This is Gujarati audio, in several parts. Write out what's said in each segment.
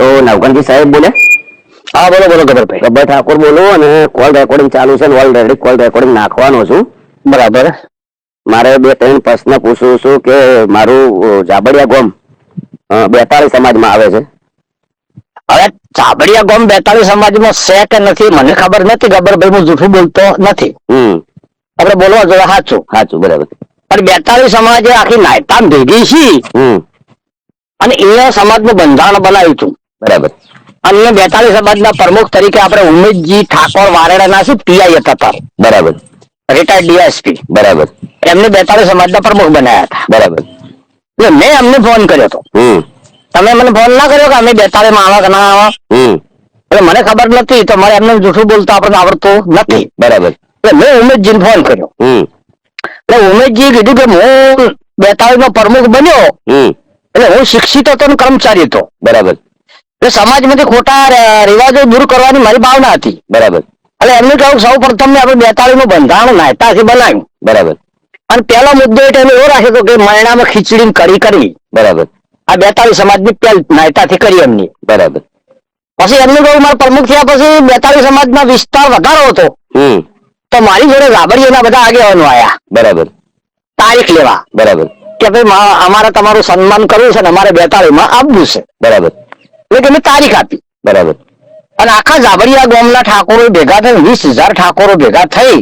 તો નવકણજી સાહેબ બોલે? હા બોલો બોલો ગબ્બરભાઈ. ગબ્બર ઠાકોર બોલો અને કોલ રેકોર્ડિંગ ચાલુ છે, ઓલરેડી કોલ રેકોર્ડિંગ નાખવાનો છું. બરાબર. મારે 2-3 પ્રશ્ન પૂછવું છું કે મારું જાબડિયા ગામ 42 સમાજમાં આવે છે. હવે ચાબડિયા ગામ 42 સમાજમાં છે કે નથી મને ખબર નથી ગબ્બરભાઈ, હું જૂઠું બોલતો નથી. આપણે બોલવા જોઈએ સાચું. સાચું, બરાબર. પણ 42 સમાજ આખી નાયતામ ભેગી છે અને એ સમાજનું બંધારણ બનાવ્યું હતું. બરાબર. અને 42 સમાજના પ્રમુખ તરીકે આપણે ઉમેશજી ઠાકોર વારેડાના છે, પીઆઈ હતા. બરાબર. Retired DSP. બરાબર. એમને 42 સમાજના પ્રમુખ બનાવ્યા હતા. બરાબર. એટલે મેં એમને ફોન કર્યો હતો. તમે મને ફોન ના કર્યો કે અમે 42 માં આવા કે ના આવા? એટલે મને ખબર નથી, તો મારે એમને જૂઠું બોલતા આપણને આવડતું નથી. બરાબર. એટલે મેં ઉમેશજીને ફોન કર્યો. એટલે ઉમેશજી કીધું કે હું 42 નો પ્રમુખ બન્યો એટલે હું શિક્ષિત હતો અને કર્મચારી હતો. બરાબર. એટલે સમાજમાંથી ખોટા રિવાજો દૂર કરવાની મારી ભાવના હતી. બરાબર. એટલે એમને કહ્યું સૌ પ્રથમ આપણે 42 નું બંધારણ નાયતાથી બનાવ્યું. બરાબર. અને પહેલો મુદ્દો એટલે એવો રાખ્યો હતો કે મરણામાં ખીચડી કઢી કરી. બરાબર. આ 42 સમાજની પહેલ નાયતાથી કરી એમની. બરાબર. પછી એમને કહ્યું મારા પ્રમુખ થયા પછી 42 સમાજના વિસ્તાર વધારો હતો, તો મારી જોડે રાબડીયાના બધા આગેવાનો આવ્યા. બરાબર. તારીખ લેવા. બરાબર. કે ભાઈ અમારે તમારું સન્માન કરવું છે ને અમારે 42 માં આપવું છે. બરાબર. એટલે મેં તારીખ આપી. બરાબર. અને આખા જાબડિયા ગામના ઠાકોરો ભેગા થઈ 20,000 ઠાકોરો ભેગા થઈ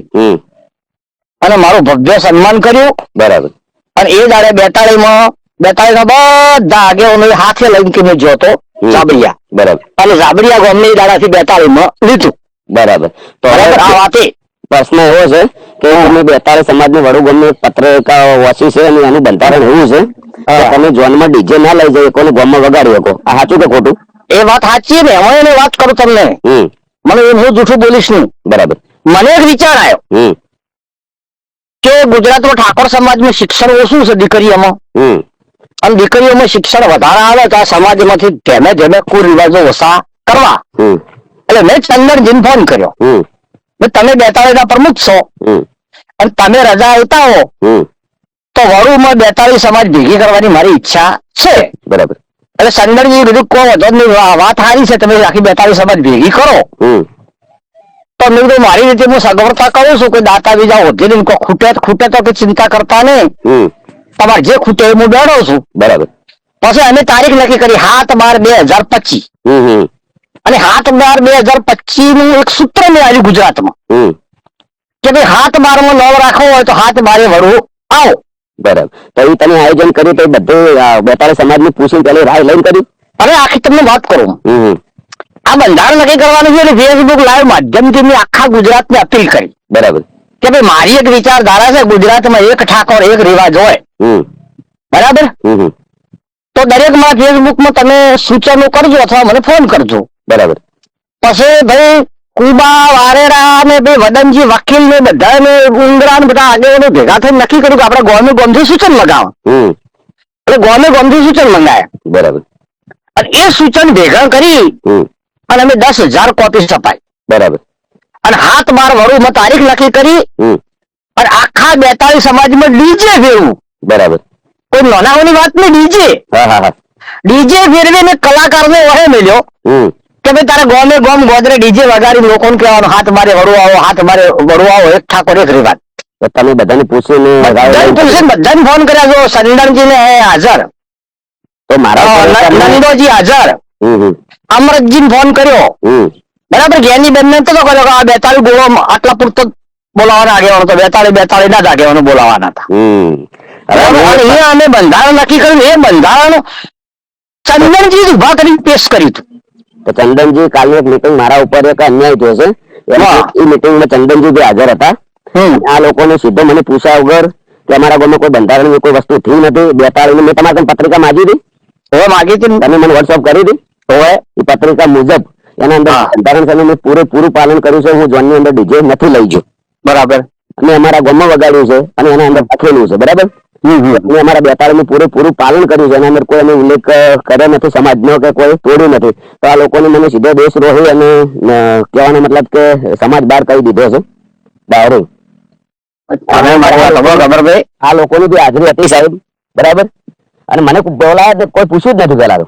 અને મારું ભવ્ય સન્માન કર્યું. બરાબર. અને એ દાડે 42 માં બધા આગેવાનો હાથે લઈને કે મેં જોતો જાબડિયા. બરાબર. અને જાબડિયા ગામને દાડાથી 42 માં લીધું. બરાબર. તો બરાબર. આ વાતે પ્રશ્ન એવો છે કે તમે 42 સમાજની વડુ ગામની પત્રિકા વાંચી છે અને એનું બંધારણ એવું છે કે તમે જોનમાં ડીજે ના લઈ જાય કોને ગામમાં વગાડી શકો. આ સાચું કે ખોટું? એ વાત સાચી ને, હું એને વાત કરું તમને. મને હું જૂઠું બોલીશ નહીં. બરાબર. મને એક વિચાર આવ્યો કે ગુજરાતમાં ઠાકોર સમાજનું શિક્ષણ ઓછું છે દીકરીઓમાં, અને દીકરીઓમાં શિક્ષણ વધારે આવે તો આ સમાજમાંથી ધીમે ધીમે કુરિવાજો ઓછા કરવા. એટલે મેં ચંદનજીને ફોન કર્યો. તમે 42 ના પ્રમુખ છો અને તમે રજા આવતા હો તો વડુમાં 42 સમાજ ભેગી કરવાની મારી ઈચ્છા છે. બરાબર. એટલે ચંદનજી કીધું કોઈ વધો નહીં, વાત સારી છે, તમે આખી 42 સમાજ ભેગી કરો. તો મેં કીધું મારી રીતે હું સગવડતા કરું છું કે દાતા બીજા હોતી નહીં, ખૂટે તો કે ચિંતા કરતા નહીં, તમારે જે ખૂટે એ હું બેઠો છું. બરાબર. પછી અમે તારીખ નક્કી કરી 7/12/2025. અને 7/12/2025 નું એક સૂત્ર મેં આવ્યું ગુજરાતમાં કે ભાઈ 7/12 માં નવ રાખવો હોય તો 7/12 વડવું આવો. બરાબર. તો એ તમે આયોજન કર્યું તો બધું 42 સમાજની પૂછીને પેલી રાય લઈને કરી? હવે આખી તમને વાત કરું. આ બંધારણ નક્કી કરવાનું છે એટલે ફેસબુક લાઈવ માધ્યમથી મેં આખા ગુજરાતને અપીલ કરી. બરાબર. કે ભાઈ મારી એક વિચારધારા છે, ગુજરાતમાં એક ઠાકોર એક રિવાજ હોય. બરાબર. તો દરેકમાં ફેસબુકમાં તમે સૂચનો કરજો અથવા મને ફોન કરજો. બરાબર. પછી ભાઈ કુબા વારેરા ને ભાઈ વદનજી વકીલ ને બધા ને ઉંદરા ને બધા આગેવાનો ભેગા થઈને નક્કી કર્યું કે આપણે ગોમે ગોમથી સૂચન લગાવો. એટલે ગોમે ગોમથી સૂચન મંગાયા. બરાબર. અને એ સૂચન ભેગા કરી અને અમે 10,000 કોપી છપાઈ. બરાબર. અને 7/12 વડુમાં તારીખ નક્કી કરી અને આખા 42 સમાજમાં ડીજે ફેરવું. બરાબર. કોઈ નાનાઓની વાત નહીં, ડીજે. ડીજે ફેરવે ને કલાકારને વહે મેલ્યો કે ભાઈ તારે ગોમે ગોમ ગોદરે ડીજે વગાડી લોકોને કહેવાનું હાથ મારે વડું આવો, હાથ મારે વડું આવો, એક ઠાકોર એક રિવાજ. તમે બધાને પૂછીને બધાને ફોન કર્યા જો સંદણજી ને હાજર, તો મારા નંદોજી હાજર, અમરતજી ને ફોન કર્યો. બરાબર. જ્ઞાની બેન ને તો કર્યો કે આ 42 ગોળો આટલા પૂરતો બોલાવાના આગેવાનો તો 42 ના જ આગેવાનો બોલાવાના હતા. અહીંયા અમે બંધારણ નક્કી કર્યું. એ બંધારણ ચંદનજી ઉભા કરી પેશ કર્યું હતું. તો ચંદનજી કાલની એક મીટિંગ મારા ઉપર એક અન્યાય થયો છે, એ મીટિંગમાં ચંદનજી જે હાજર હતા આ લોકોને સીધો મને પૂછ્યા વગર કે અમારા ગામમાં કોઈ બંધારણની કોઈ વસ્તુ થઈ નથી. 42 મેં તમારે પત્રિકા માંગી હતી. હવે માગી હતી, તમે મને વોટ્સઅપ કરી હતી. હવે એ પત્રિકા મુજબ એના અંદર બંધારણ છે મેં પૂરેપૂરું પાલન કર્યું છે. હું જોનની અંદર ડીજે નથી લઈ ગયો. બરાબર. અને અમારા ગામમાં વગાડ્યું છે અને એના અંદર લખેલું છે. બરાબર. મેં અમારા 42 નું પૂરેપૂરું પાલન કર્યું છે. એના અંદર કોઈ ઉલ્લેખ કર્યો નથી સમાજનો કે કોઈ તોડ્યું નથી. તો આ લોકોને મને સીધો દેશદ્રોહી અને કહેવાનો મતલબ કે સમાજ બહાર કરી દીધો છે. બહાર આ લોકોની જે હાજરી હતી સાહેબ, બરાબર, અને મને બોલાયા કોઈ પૂછ્યું જ નથી પેલા.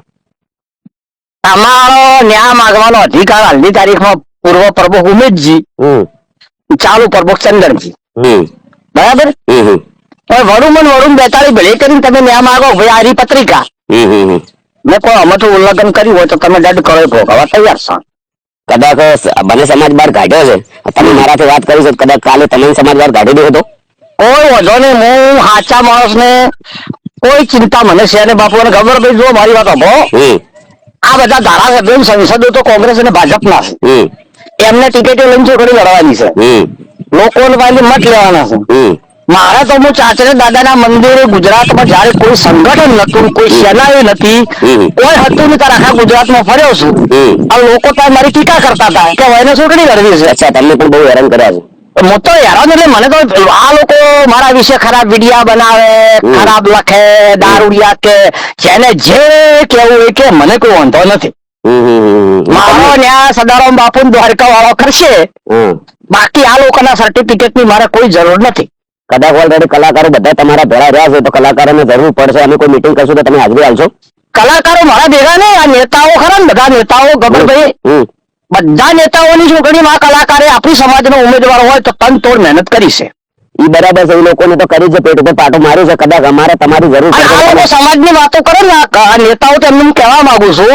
અમારો ન્યાય માંગવાનો અધિકાર હાલની તારીખમાં પૂર્વ પ્રમુખ ઉમેશજી, ચાલુ પ્રમુખ ચંદનજી, બરાબર. પણ વરુણ 42 ભલે કરીને તમે ન્યાય માંગો ભાઈ આરી પત્રિકા મેં કોઈ અમઠું ઉલ્લંઘન કર્યું હોય તો તમે દંડ કરો ભોગવવા તૈયાર છો. કદાચ મને સમાજ બહાર કાઢ્યો છે, તમે મારાથી વાત કરી છે, કદાચ કાલે તમે સમાજ બહાર કાઢી દો તો કોઈ વધો નહીં. હું સાચા માણસને કોઈ ચિંતા મને છે ને બાપુ અને ખબર ભાઈ જો મારી વાત આપો. આ બધા ધારાસભ્યો સંસદો તો કોંગ્રેસ અને ભાજપના છે, એમને ટિકિટો લઈને ચૂંટણી લડવાની છે, લોકોને પાછી મત લેવાના છે. મારે તો હું ચાચરે દાદાના મંદિરે ગુજરાતમાં જયારે કોઈ સંગઠન નતું, કોઈ સેના નથી, કોઈ હતું નહીં, ત્યારે આખા ગુજરાતમાં ફર્યો છું. આ લોકો તો મારી ટીકા કરતા હતા કે વયને ચૂંટણી લડવી છે. અચ્છા, તમને પણ બહુ હેરાન કર્યા છે. હું તો હેરાન એટલે મને તો આ લોકો મારા વિશે ખરાબ વિડિયા બનાવે, ખરાબ લખે, દારૂડિયા કે જેને જે કેવું હોય કે મને કોઈ વાંધો નથી. મારો ન્યાય સદારામ બાપુ દ્વારકા વાળો કરશે, બાકી આ લોકોના સર્ટિફિકેટ ની મારે કોઈ જરૂર નથી. કદાચ ઓલરેડી કલાકારો બધા તમારા ભેળા રહ્યા છે, તો કલાકારોને જરૂર પડશે, અમે કોઈ મીટિંગ કરશું તો તમે હાજરી આવશો? કલાકારો મારા ભેગા ને આ નેતાઓ ખરા ને, બધા નેતાઓ ગબરભાઈ, બધા નેતાઓની ચૂંટણીમાં કલાકારે આપણી સમાજનો ઉમેદવાર હોય તો તન તોડ મહેનત કરી છે. એ બરાબર છે, એ લોકોને તો કરી છે, પેટ ઉપર પાટો માર્યું છે. કદાચ અમારે તમારી જરૂર પડશે. સમાજની વાતો કરે ને આ નેતાઓ તો એમને હું કહેવા માંગુ છું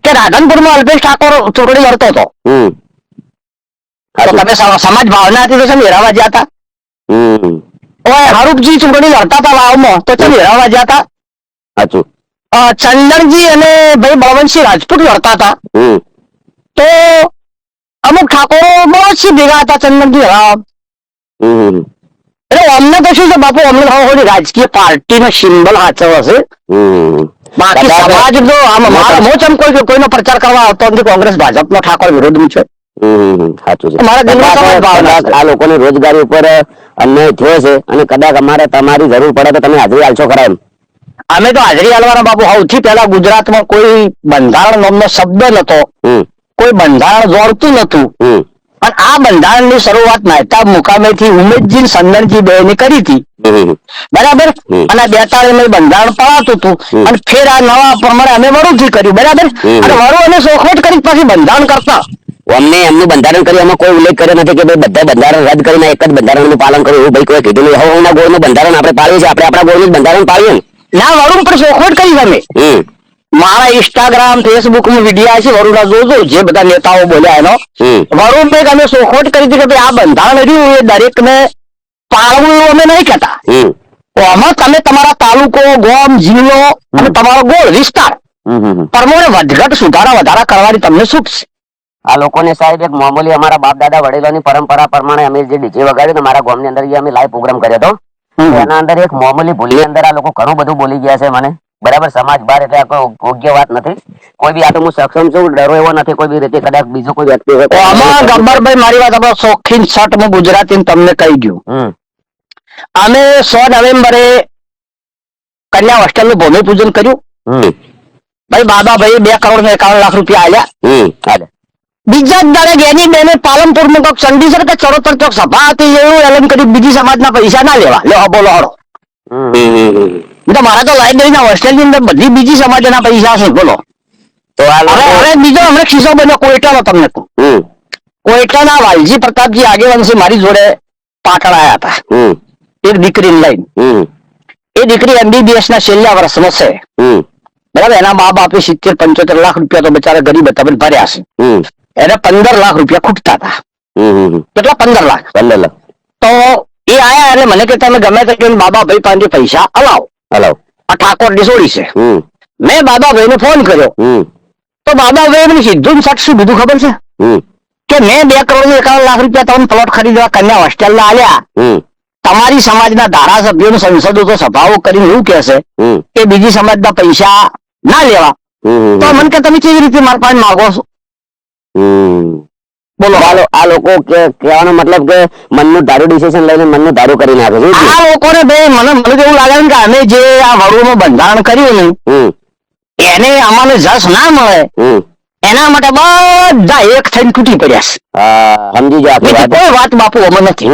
કે રાધનપુરમાં અલ્પેશ ઠાકોર ચૂંટણી લડતો હતો, તો તમે સમાજ ભાવના હતી તો છે મેળવવા ગયા હતા. હરૂપજી ચૂંટણી લડતા હતા વાવમાં, તો તમે મેળવવા ગયા હતા. સાચું. ચંદનજી અને ભાઈ બળવંતસિંહ રાજપૂત લડતા હતા, તો અમુક ઠાકોરો બળવંતસિંહ ભેગા હતા ચંદનજી હરામ. એટલે અમને તો શું છે બાપુ, અમને થોડી રાજકીય પાર્ટીનો સિમ્બલ સાચવો છે, બાકી સમાજ તો હું ચમ કોઈનો પ્રચાર કરવા આવતો નથી. કોંગ્રેસ ભાજપનો ઠાકોર વિરોધ છે. સાચું છે. આ લોકોની રોજગારી ઉપર અન્યાય થયો છે, અને કદાચ અમારે તમારી જરૂર પડે તો તમે હાજરી આલશો ખરા? એમ અમે તો હાજરી આલવાના બાપુ. સૌથી પહેલા ગુજરાતમાં કોઈ બંધારણ નામનો શબ્દ નતો, કોઈ બંધારણ જોડતું નતું, અને આ બંધારણની શરૂઆત મહેતા મુકામેથી ઉમેશજી સંદનજી બે ની કરી હતી, બરાબર. અને 42 બંધારણ પડાતું હતું, અને ફેર આ નવા પ્રમાણે અમે વરુથી કર્યું, બરાબર. અને વરુ અમે સોખવટ કરી પછી બંધારણ કરતા. અમને એમનું બંધારણ કર્યું, એમાં કોઈ ઉલ્લેખ કર્યો નથી કે ભાઈ બધા બંધારણ રદ કરીને એક જ બંધારણનું પાલન કર્યું, એવું ભાઈ કોઈ કીધું નહીં. હવે ગોળનું બંધારણ આપણે પાળ્યું છે, આપણે આપણા ગોળનું બંધારણ પાળ્યું ના. વરુણ પર સોખવટ કરી તમે. મારા ઇન્સ્ટાગ્રામ ફેસબુક માં વિડીયો છે, વરુણના જોજો, જે બધા નેતાઓ બોલ્યા એનો. વરુણ ભાઈ અમે સોખવટ કરી હતી કે ભાઈ આ બંધારણ રહ્યું એ દરેક ને પાળવું, એવું અમે નહીં કહેતા. આમાં તમે તમારા તાલુકો, ગામ, જિલ્લો અને તમારો ગોળ વિસ્તાર પ્રમાણે વધઘટ સુધારા વધારા કરવાની તમને છૂટ છે. આ લોકોને સાહેબ એક મામૂલી અમારા બાપ દાદા વડીલોની પરંપરા પ્રમાણે અમે જે ડીજે વગાડ્યું મારા ગામની અંદર અમે લાઈવ પ્રોગ્રામ કર્યો હતો, એના અંદર એક મામૂલી ભૂલની અંદર આ લોકો ઘણું બધું બોલી ગયા છે મને, બરાબર. સમાજ બહાર એટલે કોઈ યોગ્ય વાત નથી. કોઈ બી આ તો હું સક્ષમ છું, ડરો એવો નથી કોઈ બી રીતે. કદાચ બીજો કોઈ વ્યક્તિ હોય ગબ્બરભાઈ મારી વાત આપણે શોખીન શર્ટમાં ગુજરાતી તમને કહી ગયું. અમે 100 નવેમ્બરે કન્યા હોસ્ટેલનું ભૂમિપૂજન કર્યું. ભાઈ બાબાભાઈ 2,51,00,000 રૂપિયા આલ્યા. બીજા જ દાડે ગેની બેને પાલનપુરમાં કોઈક ચંડીસર કે ચરોતર ચોક સભા હતી, એવું એલન કર્યું બીજી સમાજના પૈસા ના લેવા. લો બોલો હળો. તો મારા તો લાઇબ્રેરીના હોસ્ટેલની અંદર બધી બીજી સમાજના પૈસા છે, બોલો. તો હવે બીજો હમણાં ખિસ્સો બન્યો કોઈટાનો. તમને કોઈટાના વાલજી પ્રતાપજી આગેવાનસી મારી જોડે પાટણ આવ્યા હતા એક દીકરીને લઈને. એ દીકરી MBBS ના છેલ્લા વર્ષમાં છે, બરાબર. એના મા બાપે 70-75 લાખ રૂપિયા તો બચારા ગરીબ હતા ભર્યા છે. એને 15 લાખ રૂપિયા ખૂટતા હતા. કેટલા? 15 લાખ. તો એ આયા એટલે મને કે તમે ગમે તે બાબા ભાઈ પાસે પૈસા હલાવો. આ ઠાકોર ની છોડી છે. મેં બાબા ભાઈ ને ફોન કર્યો, તો બાબા ભાઈ મને સીધું સટ શું બીજું ખબર છે કે મેં 2,51,00,000 રૂપિયા તમને પ્લોટ ખરીદવા કન્યા હોસ્ટેલ ના આલ્યા. તમારી સમાજના ધારાસભ્યો સંસદો તો સભાઓ કરીને એવું કે છે કે બીજી સમાજના પૈસા ના લેવા. તો મને કે તમે કેવી રીતે મારા પાસે માગો છો? બોલો. આ લોકો કહેવાનો મતલબ કે મનનું ધારું ડિસિઝન લઈને મનનું ધારું કરી નાખે છે. આ લોકોને ભાઈ મને એવું લાગે કે અમે જે આ વરુમાં બંધારણ કર્યું ને એને અમાને જસ ના મળે એના માટે બધા એક થઈને તૂટી પડ્યા છે. સમજી જાય કોઈ વાત બાપુ અમે નથી.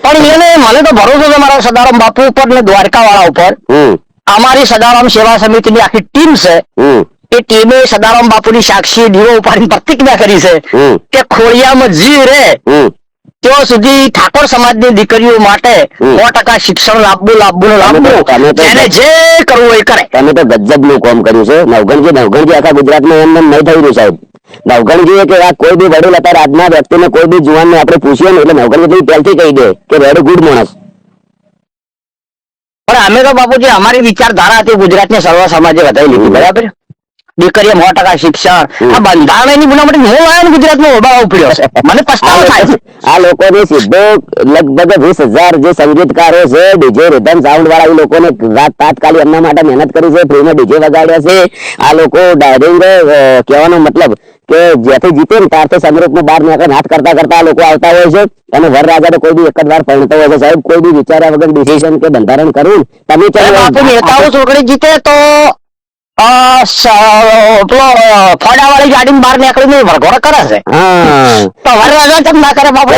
પણ એને મને તો ભરોસો છે મારા સદારામ બાપુ ઉપર ને દ્વારકા વાળા ઉપર. અમારી સદારામ સેવા સમિતિની આખી ટીમ છે, એ ટીમે સદારામ બાપુની સાક્ષી દીવો ઉપાડીને પ્રતિજ્ઞા કરી છે કે ખોડિયામાં જીવ રે ત્યાં સુધી ઠાકોર સમાજની દીકરીઓ માટે 100% શિક્ષણ લાવવું એને જે કરવું હોય એ કરે. તમે તો ગજબનું કામ કર્યું છે. નવગણજી આખા ગુજરાતમાં એમ નહીં થઈ રહ્યું સાહેબ. નવગણજી કે આ કોઈ બી વડીલ અત્યારે આજના વ્યક્તિને કોઈ બી જુવાનને આપણે પૂછીએ ને એટલે નવગણજી પહેલથી કહી દે કે વેરી ગુડ માણસ. પણ અમે તો બાપુજી અમારી વિચારધારા હતી ગુજરાતને સર્વ સમાજે વધારી લીધી. બરાબર, દીકરીઓ 100% શિક્ષણ. આ બંધારણની બનાવટ હું આવ્યો ગુજરાતમાં ઉભા ઉપડ્યો છે. મને પસ્તાવો થાય છે. આ લોકોને સીધો લગભગ 20,000 જે સંગીતકારો છે, ડીજે રિધમ સાઉન્ડ વાળા એ લોકોને તાત્કાલિક એમના માટે મહેનત કરી છે, ફ્રીમાં ડીજે વગાડ્યા છે. આ લોકો ડાયરિંગ કહેવાનો મતલબ કે જ્યાંથી જીતે ને ત્યારથી સમૃદ્ધમાં બહાર નીકળે હાથ કરતા કરતા આ લોકો આવતા હોય છે. અને વરરાજા તો કોઈ બી એક જ વાર પરણતો હોય છે સાહેબ. કોઈ બી વિચાર્યા વગર ડિસિઝન કે બંધારણ કરવું તમે નેતાઓ છોકરી જીતે તો ફોડાવાળી ગાડી બહાર નીકળીને વરઘોડો કરે છે. તો વરરાજા કેમ ના કરે બાપુ?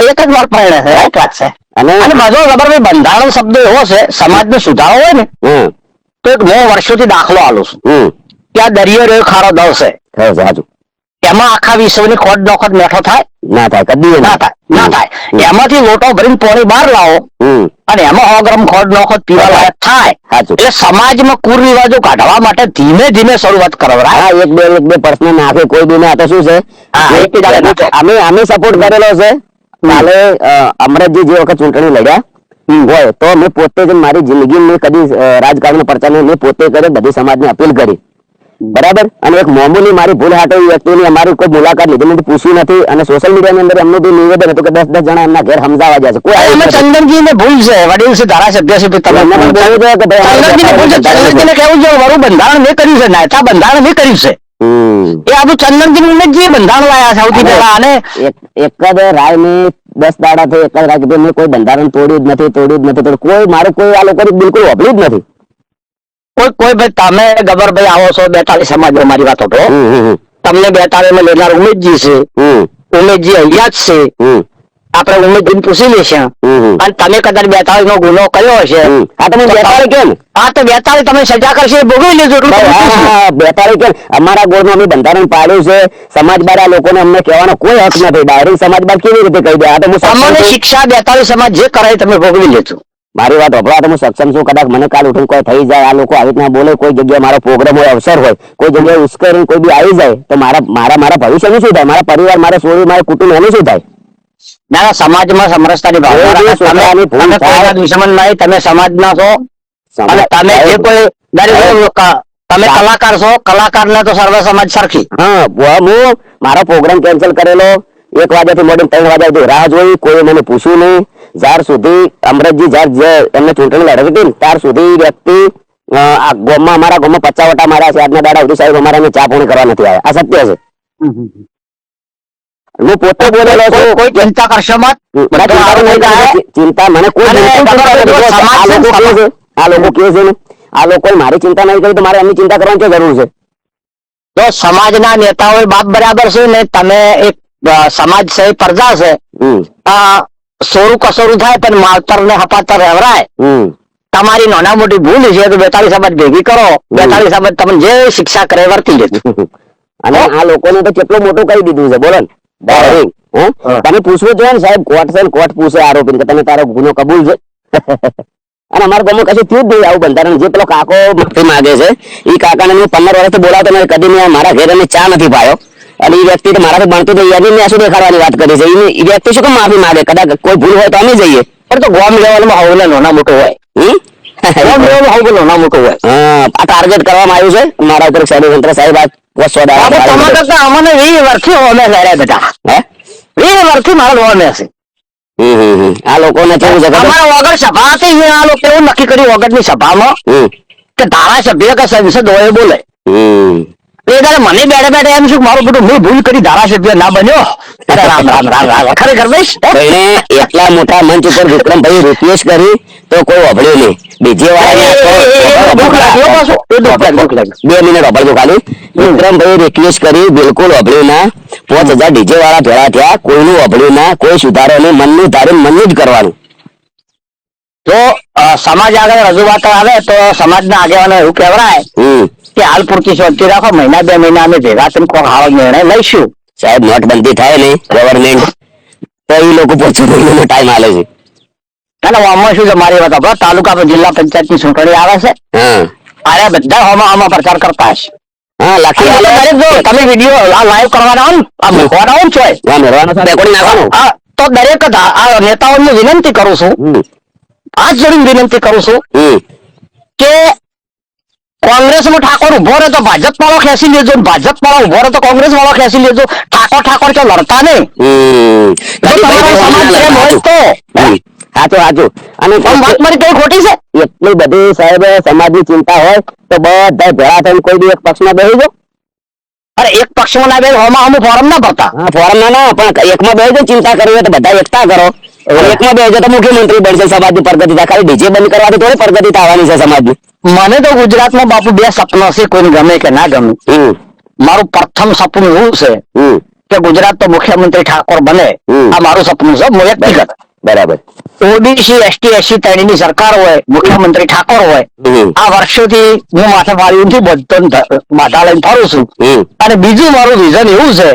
એક જ વાર પરણે છે. અને બધો ખબર બંધારણ શબ્દ એવો છે સમાજનો સુધારો હોય ને તો એક હું વર્ષોથી દાખલો આલું છું. ત્યાં દરિયો રહ્યો ખારો દળ છે. એમાં આખા વિશ્વની ખોટ નોખોટ મેઠો થાય ના થાય, કદી ના થાય. એમાંથી લોટો ભરીને પાણી બહાર લાવો અને એમાં 100 ગ્રામ ખોટ નોખોટ પીવા લાયક થાય. એટલે સમાજમાં કુરિવાજો કાઢવા માટે ધીમે ધીમે શરૂઆત કરવા. એક બે પર્સનલ નાખે કોઈ બી ને. આ તો શું છે, અમે સપોર્ટ કરેલો છે. કાલે અમરતજી જે વખત ચૂંટણી લડ્યા હોય તો મેં પોતે જ મારી જિંદગી મેં કદી રાજકારણનો પ્રચાર મેં પોતે કર્યો, બધી સમાજને અપીલ કરી. બરાબર. અને એક મામૂલી મારી ભૂલ હાટે વ્યક્તિની અમારી કોઈ મુલાકાત લીધી નથી, પૂછ્યું નથી. અને સોશિયલ મીડિયાની અંદર એમનું બી નિવેદન હતું કે 10 જણા એમના ઘેર સમજાવવા જાય છે. કોઈ ચંદનજી ને ભૂલ છે, વડીલ છે, ધારાસભ્ય છે, ચંદનજીને કેવું છે વરું બંધારણ મેં કર્યું છે, નાયતા બંધારણ મેં કર્યું છે. એ આપણું ચંદનજી જે બંધારણ લાયા સૌથી પહેલા. અને એક જ રાય ની 10 દાડા થી એક જ રાય કીધું મેં કોઈ બંધારણ તોડ્યું જ નથી. કોઈ મારું કોઈ આ લોકો બિલકુલ વાપર્યું જ નથી. કોઈ ભાઈ તમે ગબરભાઈ આવો છો 42 સમાજ મારી વાત હતો. તમને 42 માં લેનાર ઉમેશજી છે. ઉમેશજી અહીંયા જ છે. આપણે ઉમેશજી પૂછી લેશે. અને તમે કદાચ 42 નો ગુનો કર્યો હશે. હા તમે 42 કેમ? હા તો 42 તમે સજા કરશે ભોગવી લેજો. 42 કેમ? અમારા ગોળમાં અમે બંધારણ પાડ્યું છે. સમાજ બાર આ લોકોને અમને કહેવાનો કોઈ હક નથી. ડાયરેક્ટ સમાજ બાર કેવી રીતે કહી દે? આ તો સામાન્ય શિક્ષા 42 સમાજ જે કરાય તમે ભોગવી લેજો. મારી વાત અભરા તો હું સક્ષમ છું. કદાચ મને કાલ ઉઠીને કોઈ થઈ જાય, આ લોકો આવી રીતના બોલે, કોઈ જગ્યાએ મારો પ્રોગ્રામ હોય, અવસર હોય, કોઈ જગ્યાએ ઉશ્કેરીને કોઈ બી આવી જાય તો મારા ભવિષ્યનું શું થાય? મારા પરિવાર, મારા સોળી, મારા કુટુંબ એનું શું થાય? ના, સમાજમાં સમરસતાની ભાવના દુશ્મન નહીં. તમે સમાજના છો અને તમે જે કોઈ તમે કલાકાર છો, કલાકારને તો સર્વ સમાજ સરખી. હું મારો પ્રોગ્રામ કેન્સલ કરેલો 1 વાગ્યાથી મોડી 3 વાગ્યા સુધી રાહ જોઈ. કોઈ મને પૂછ્યું નહીં. જ્યાર સુધી અમરતજી એમને ચૂંટણી લડવી હતી ત્યાર સુધી વ્યક્તિ આ ગામમાં, અમારા ગામમાં 50 વટા માર્યા છે. આજના દાડા સુધી સાહેબ અમારા ચા પાણી કરવા નથી આવ્યા. આ સત્ય છે. હું પોતે બોલેલો છું. કોઈ ચિંતા કરશો મત. ચિંતા મને કોઈ આ લોકો કે છે ને આ લોકો મારી ચિંતા નહીં કરી તો મારે એમની ચિંતા કરવાની શું જરૂર છે? તો સમાજના નેતાઓ બાપ બરાબર છે ને. તમે એક સમાજ છે, પ્રજા છે. સોરું કસોરું થાય પણ માવતર ને હપાતર રહેવરાય. તમારી નાના મોટી ભૂલ છે તો 42 સમાજ ભેગી કરો. 42 સમાજ તમને જે શિક્ષા કરે વર્તી લેજો. અને આ લોકોને તો કેટલું મોટું કરી દીધું છે બોલો ને. તમે પૂછવું જોઈએ ને સાહેબ, કોર્ટ છે, કોર્ટ પૂછે આરોપી કે તમે તારો ગુનો કબૂલ છે. અને અમારા ગામમાં કશું થયું જ નહીં આવું બંધારણ. જે પેલો કાકો માફી માંગે છે એ કાકાને મેં 15 વર્ષથી બોલાવતો નથી. કદી મેં મારા ઘેર એને ચા નથી પાયો. અને એ વ્યક્તિ તો મારાથી બનતું તો મેં શું દેખાડવાની વાત કરી છે? એ વ્યક્તિ શું કેમ માફી માંગે? કદાચ કોઈ ભૂલ હોય તો અમે જઈએ. પણ તો ગોમ લેવલમાં હવલે નાના મોટો હોય. ગોમ લેવલ હવલે નાના મોટો હોય. આ ટાર્ગેટ કરવામાં આવ્યું છે મારા ઉપર ષડયંત્ર સાહેબ. અમને 20 વર્ષથી હોમે લડ્યા બેટા. 20 વર્ષથી મારો હોમે છે. આ લોકોને કેવું છે? અમારા વગર સભા હતી. આ લોકો એવું નક્કી કર્યું વગરની સભામાં કે ધારાસભ્ય કે સંસદ હોય બોલે. મને બેઠે બેઠે એમ શું મારું બધું મેં ભૂલ કરી ધારાસભ્ય ના બન્યો. અરે રામ રામ રામ રામ. ખરેખર એટલા મોટા મંચ ઉપર વિક્રમભાઈ રિક્વેસ્ટ કરી તો કોઈ અભળ્યું નહીં. બીજી વાર 2 મિનિટ અભળજો ખાલી. વિક્રમભાઈ રિક્વેસ્ટ કરી, બિલકુલ અભળ્યું ના. 5000 ડીજે વાળા ભેળા થયા, કોઈનું અભળ્યું ના. કોઈ સુધારો નહીં. મનનું ધારે મનનું જ કરવાનું. જો સમાજ આગળ રજૂઆત આવે તો સમાજના આગેવાનો એવું કહેવાય કે હાલ પૂરતી શાંતિ રાખો, મહિના 2 મહિના અમે ભેગા થઈને કોઈ સારો નિર્ણય લઈશું. સાહેબ નોટબંધી થાય ને ગવર્મેન્ટ તો એ લોકો 25 મહિનાનો ટાઈમ આલે છે. અને આમાં શું છે મારી વાત આપણો તાલુકા જિલ્લા પંચાયતની ચૂંટણી આવે છે. આરે બધા આમાં પ્રચાર કરતા હશે. હા લાખી દરેક જો તમે વિડીયો આ લાઈવ કરવાના હો ને, આ મૂકવાના હો ને છો રેકોર્ડિંગ નાખવાનું. તો દરેક આ નેતાઓને વિનંતી કરું છું, આ જોડીને વિનંતી કરું છું કે કોંગ્રેસનો ઠાકોર ઉભો રહે તો ભાજપ વાળો ખેંચી લેજો, ભાજપ વાળો ઉભો રહે તો કોંગ્રેસ વાળો ખેંચી લેજો. ઠાકોર કે લડતા નહીં. તમારો સમાજ પ્રેમ હોય તો સાચું. અને વાત મારી કઈ ખોટી છે? એટલી બધી સાહેબ સમાજની ચિંતા હોય તો બધા ભેળા થઈને કોઈ બી એક પક્ષમાં બેસી જાઓ. અરે એક પક્ષમાં ના બે હોમાં ફોરમ ના ભરતા. હા ફોરમ ના પણ એકમાં બેસી ચિંતા કરવી હોય તો બધા એકતા કરો. એકમાં બેસજો તો મુખ્યમંત્રી બનશે, સમાજની પ્રગતિ થાય. ખાલી ડીજે બંધ કરવાથી થોડી પ્રગતિ થવાની છે સમાજની. મને તો ગુજરાતમાં બાપુ 2 સપના છે, કોઈને ગમે કે ના ગમે. મારું પ્રથમ સપનું એવું છે કે ગુજરાત તો મુખ્યમંત્રી ઠાકોર બને. આ મારું સપનું છે વ્યક્તિગત. બરાબર. ઓબીસી એસટી એસસી ત્રણની સરકાર હોય, મુખ્યમંત્રી ઠાકોર હોય. આ વર્ષોથી હું માથે મારી નથી બધો માથા લઈને ફરું છું. અને બીજું મારું વિઝન એવું છે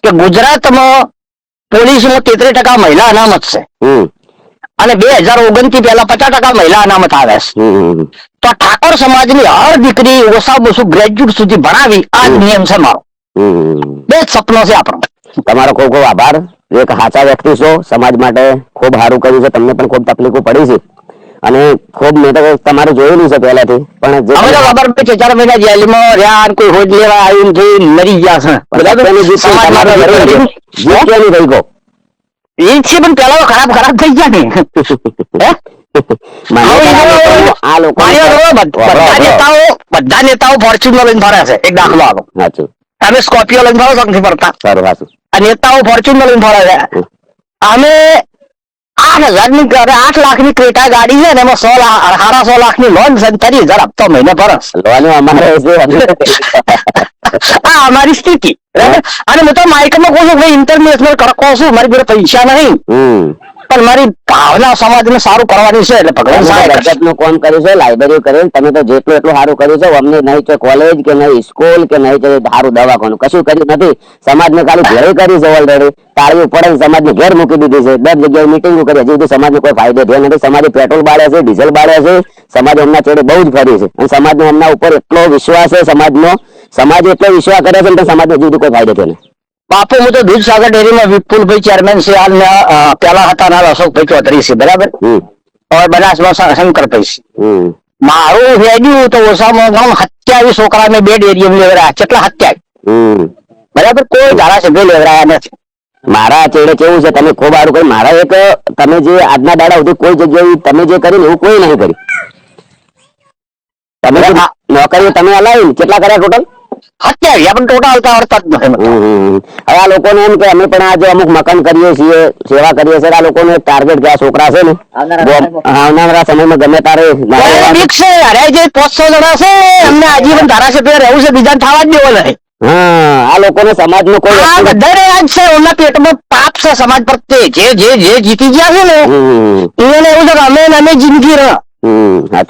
કે ગુજરાતમાં પોલીસમાં 33% મહિલા અનામત છે અને 2029 પહેલા 50% મહિલા અનામત આવે છે. તો ઠાકોર સમાજની હર દીકરી ઓછામાં ઓછું ગ્રેજ્યુએટ સુધી ભણાવી આ નિયમ છે મારો. 2 જ સપનો છે આપણો. તમારો ખૂબ ખૂબ આભાર. એક સાચા વ્યક્તિ છો, સમાજ માટે ખૂબ સારું કર્યું છે. તમને પણ ખૂબ તકલીફો પડી છે અને ખૂબ મેં તો તમારું જોયેલું છે પહેલાથી. પણ અમે તો ખબર પડી 4 મહિના જેલમાં રહ્યા, કોઈ હોજ લેવા આવીને જોઈ મરી ગયા છે. એ છે પણ પેલા તો ખરાબ થઈ ગયા ને. આ લોકો બધા નેતાઓ ફોર્ચ્યુનર લઈને ફરે છે. એક દાખલો આવો, તમે સ્કોર્પિયો લઈને ફરો નથી ફરતા. આ નેતાઓ ફોર્ચ્યુનર લઈને ફરે છે. અમે 8 લાખની ક્રેટા ગાડી છે ને એમાં 100 લાખની લોન છે, 30,000 હપ્તો મહિને ભરસ. આ અમારી સ્થિતિ. અને હું તો માઇકમાં કહું છું ભાઈ ઇન્ટરનેશનલ કરકો છું, મારી જોડે પૈસા નહીં પણ મારી ભાવના સમાજને સારું કરવાની છે. એટલે ભગવાન નું કામ કર્યું છે, લાઇબ્રેરી કર્યું. તમે તો જેટલું એટલું સારું કર્યું છે. અમને નહીં છે કોલેજ કે નહીં સ્કૂલ કે નહીં છે સારું દવાખાનું કશું કર્યું નથી. સમાજને ખાલી ઘેર કરી છે ઓલરેડી. તાળીઓ પડે સમાજને ઘેર મૂકી દીધી છે. 10 જગ્યાએ મિટિંગો કરી. હજી સુધી સમાજને કોઈ ફાયદો થયો નથી. સમાજે પેટ્રોલ બાળે છે, ડીઝલ બાળે છે. સમાજ હમણાં ચેડે બહુ જ ફરી છે અને સમાજનો હમણાં ઉપર એટલો વિશ્વાસ છે. સમાજ એટલો વિશ્વાસ કરે છે કે સમાજને હજી સુધી કોઈ ફાયદો થયો નથી. બાપુ હું તો દૂધસાગર ડેરીમાં વિપુલભાઈ ચેરમેન છે, પેલા હતા ના અશોકભાઈ ચૌધરી છે, બરાબર. હવે બનાસમાં શંકરભાઈ છે. મારું હેડ્યું તો ઓછામાં 27 છોકરા મેં 2 ડેરીમાં લેવરાયા. કેટલા 27? બરાબર. કોઈ ધારાસભ્ય લેવરાયા નથી. મારા ચેડે કેવું છે, તમે ખૂબ સારું કર્યું. મારા એક તમે જે આજના દાડા સુધી કોઈ જગ્યાએ તમે જે કર્યું એવું કોઈ નહીં કર્યું. તમે નોકરીઓ તમે હલાવી કેટલા કર્યા ટોટલ? 27. આપણે ટોટલ આવતા આવડતા જ નથી. હવે આ લોકોને એમ કે અમે પણ આજે અમુક મકાન કરીએ છીએ, સેવા કરીએ છીએ. આ લોકોને ટાર્ગેટ કે આ છોકરા છે ને આવનારા સમયમાં ગમે તારે જે 500 જણા છે એમને આજીવન ધારાસભ્ય રહેવું છે, બીજા થવા જ દેવો નહીં. આ લોકોને સમાજનો કોઈ બધા રહ્યા જ છે. એમના પેટમાં પાપ છે સમાજ પ્રત્યે. જે જીતી ગયા છે ને એને એવું છે કે અમે જિંદગી રહ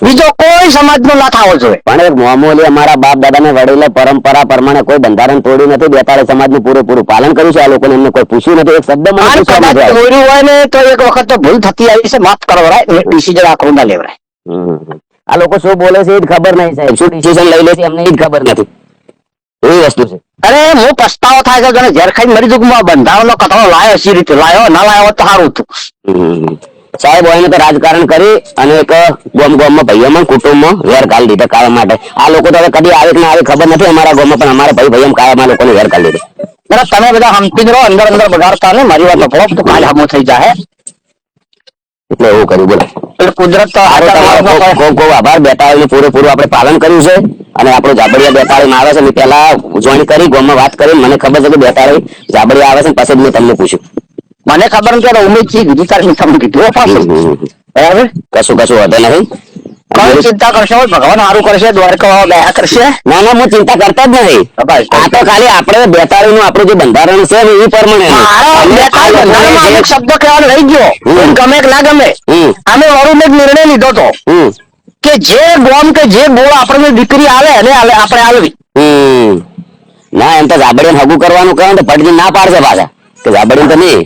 બીજો કોઈ સમાજનો ના થવો જોઈએ. પણ એક મામૂલી અમારા બાપ દાદાને વડેલા પરંપરા પ્રમાણે કોઈ બંધારણ તોડ્યું નથી. 42 સમાજનું પૂરેપૂરું પાલન કર્યું છે. આ લોકોને એમને કોઈ પૂછ્યું નથી. એક શબ્દ તોડ્યું હોય ને તો એક વખત તો ભૂલ થતી આવી છે, માફ કરવરાય, ડિસિઝન આખું ના લેવરાય. આ લોકો શું બોલે છે એ જ ખબર નહીં સાહેબ. શું ડિસિઝન લઈ લે છે એમને એ જ ખબર નથી. એવી વસ્તુ છે. અરે હું પસ્તાવો થાય છે ઝેર ખાઈને મરી જવું. બંધારણનો કથળો લાયો સી રીતે લાયો, ના લાયો તો સારું હતું. સાહેબ હોય તો રાજકારણ કરી અને એક ગામમાં ભાઈઓમાં કુટુંબમાં વેર કાઢી દીધા કાયમ માટે. આ લોકો તો હવે કદી આવે કે ના આવે ખબર નથી. અમારા ગામમાં પણ અમારા ભાઈ કાયમ લોકોને વેર કાઢી દીધા. તમે બધા હમતી રહો, અંદર બગાડતા ને. મારી વાત પડો તો કાલ હમો થઈ જાય. એટલે એવું કર્યું બોલો. એટલે કુદરત ખૂબ ખૂબ આભાર. બેતાળીનું પૂરેપૂરું આપણે પાલન કર્યું છે અને આપણું જાબડિયા બેતાળીમાં આવે છે. મેં પહેલા જોઈન કરી ગામમાં વાત કરી. મને ખબર છે કે બેતાળી જાબડિયા આવે છે. પછી મેં તમને પૂછ્યું. મને ખબર નથી. ઉમેદજી કીધું તારે તમને કીધું પાછું. બરાબર. કશું વધે નહીં. કઈ ચિંતા કરશો ભગવાન સારું કરશે દ્વારકા દયા કરશે ના ના હું ચિંતા કરતા જ નથી. બસ. આ તો ખાલી આપણે 42 નું આપણું જે બંધારણ છે ને એ પ્રમાણે અમુક શબ્દ કહેવાનો રહી ગયો ગમે કે ના ગમે અમે વરુણ એક નિર્ણય લીધો હતો કે જે ગોમ કે જે બોળ આપણને દીકરી આવે એને આપણે આવવી. ના એમ તો ઝાબડીને હગું કરવાનું કહે ને તો પડજી ના પાડશે પાછા કે ઝાબડી તો નહીં